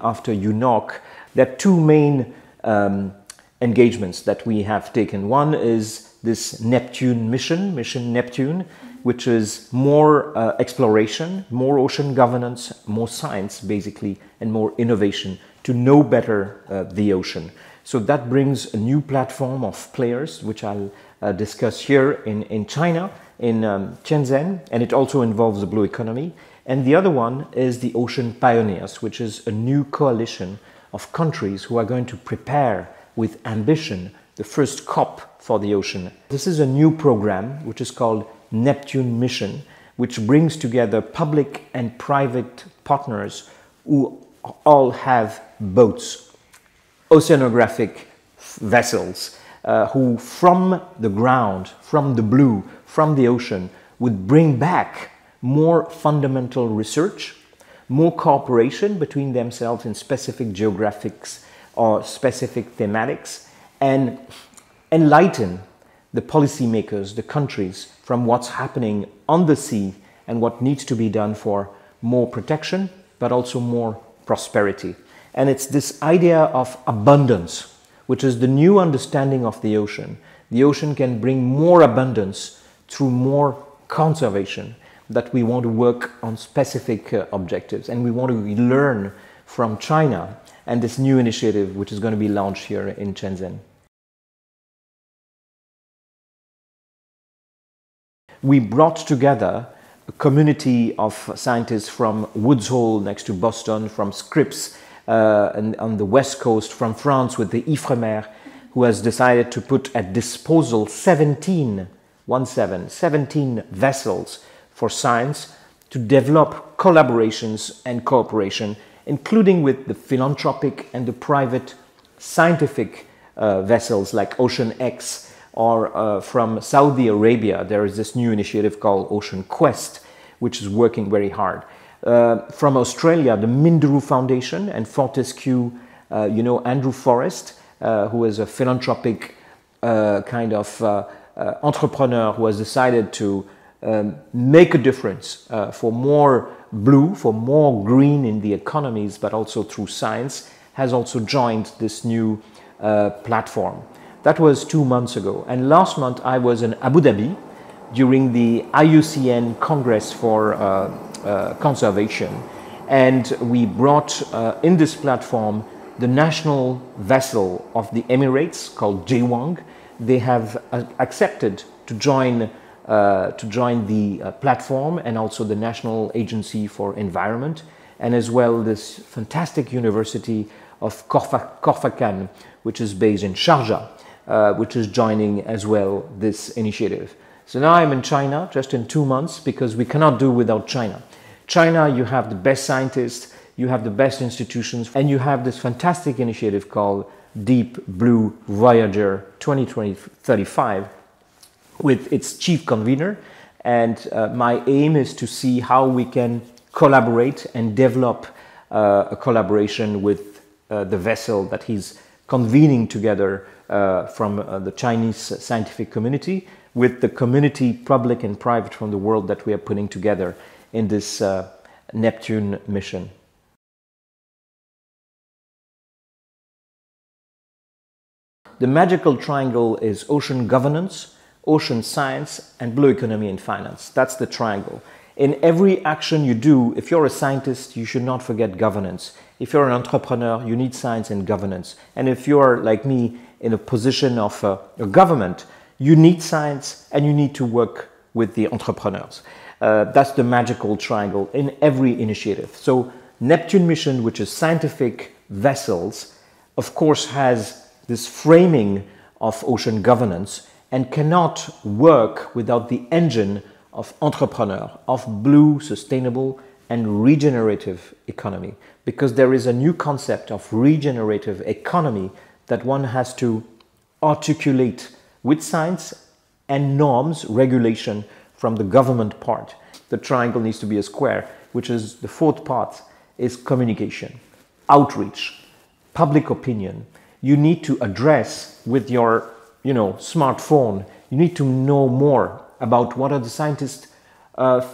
after UNOC, there are two main engagements that we have taken. One is this Neptune mission, Mission Neptune, which is more exploration, more ocean governance, more science basically, and more innovation to know better the ocean. So that brings a new platform of players, which I'll discuss here in China, in Shenzhen, and it also involves the blue economy. And the other one is the Ocean Pioneers, which is a new coalition of countries who are going to prepare with ambition the first COP for the ocean. This is a new program which is called Neptune Mission, which brings together public and private partners who all have boats, oceanographic vessels, who from the ground, from the blue, from the ocean, would bring back more fundamental research, more cooperation between themselves in specific geographics or specific thematics, and enlighten the policymakers, the countries, from what's happening on the sea and what needs to be done for more protection, but also more prosperity. And it's this idea of abundance, which is the new understanding of the ocean. The ocean can bring more abundance through more conservation, that we want to work on specific objectives. And we want to learn from China and this new initiative, which is going to be launched here in Shenzhen. We brought together a community of scientists from Woods Hole next to Boston, from Scripps and on the West Coast, from France with the Ifremer, who has decided to put at disposal 17 vessels for science to develop collaborations and cooperation, including with the philanthropic and the private scientific vessels like Ocean X, or from Saudi Arabia, there is this new initiative called Ocean Quest, which is working very hard. From Australia, the Minduru Foundation and Fortescue, Andrew Forrest, who is a philanthropic entrepreneur who has decided to make a difference for more blue, for more green in the economies, but also through science, has also joined this new platform. That was 2 months ago. And last month I was in Abu Dhabi during the IUCN Congress for Conservation. And we brought in this platform the national vessel of the Emirates called Jewang. They have accepted to join the platform, and also the National Agency for Environment, and as well this fantastic university of Korfakan, which is based in Sharjah, which is joining as well this initiative. So now I'm in China just in 2 months, because we cannot do without China. China, you have the best scientists, you have the best institutions, and you have this fantastic initiative called Blue Voyager 2035 with its chief convener. And my aim is to see how we can collaborate and develop a collaboration with the vessel that he's convening together from the Chinese scientific community with the community, public and private, from the world that we are putting together in this Neptune mission. The magical triangle is ocean governance, ocean science, and blue economy and finance. That's the triangle. In every action you do, if you're a scientist, you should not forget governance. If you're an entrepreneur, you need science and governance. And if you're, like me, in a position of a government, you need science and you need to work with the entrepreneurs. That's the magical triangle in every initiative. So Neptune Mission, which is scientific vessels, of course has this framing of ocean governance and cannot work without the engine of entrepreneur, of blue, sustainable and regenerative economy. Because there is a new concept of regenerative economy that one has to articulate with science and norms, regulation from the government part. The triangle needs to be a square, which is the fourth part, is communication, outreach, public opinion. You need to address with your smartphone, you need to know more about what are the scientists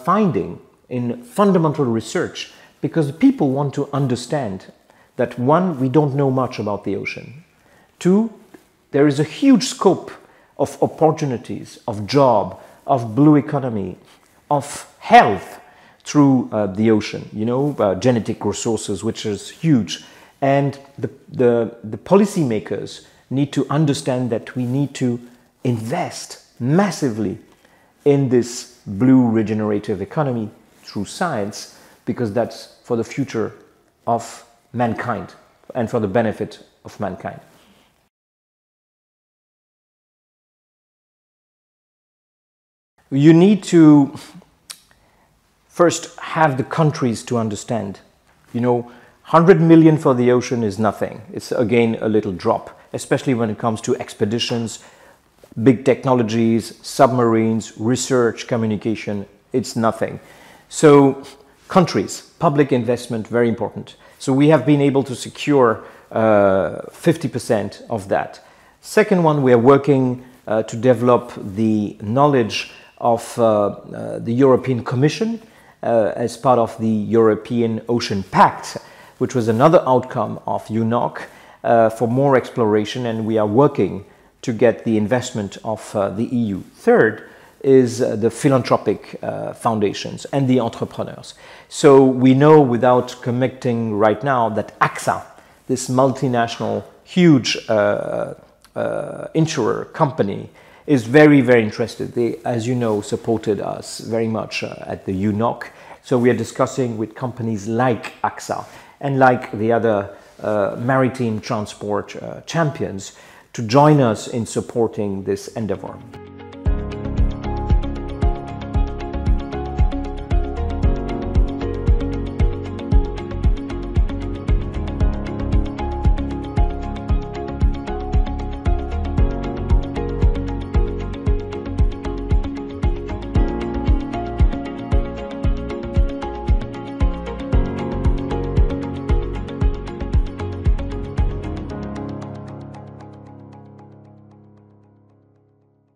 finding in fundamental research, because people want to understand that one, we don't know much about the ocean. Two, there is a huge scope of opportunities, of job, of blue economy, of health through the ocean, genetic resources, which is huge. And the policymakers need to understand that we need to invest massively in this blue regenerative economy through science, because that's for the future of mankind and for the benefit of mankind. You need to first have the countries to understand. 100 million for the ocean is nothing. It's again a little drop, especially when it comes to expeditions, big technologies, submarines, research, communication. It's nothing. So countries, public investment, very important. So we have been able to secure 50% of that. Second one, we are working to develop the knowledge of the European Commission as part of the European Ocean Pact, which was another outcome of UNOC for more exploration, and we are working to get the investment of the EU. Third is the philanthropic foundations and the entrepreneurs. So we know, without committing right now, that AXA, this multinational, huge insurer company, is very, very interested. They, as you know, supported us very much at the UNOC. So we are discussing with companies like AXA and like the other maritime transport champions to join us in supporting this endeavor.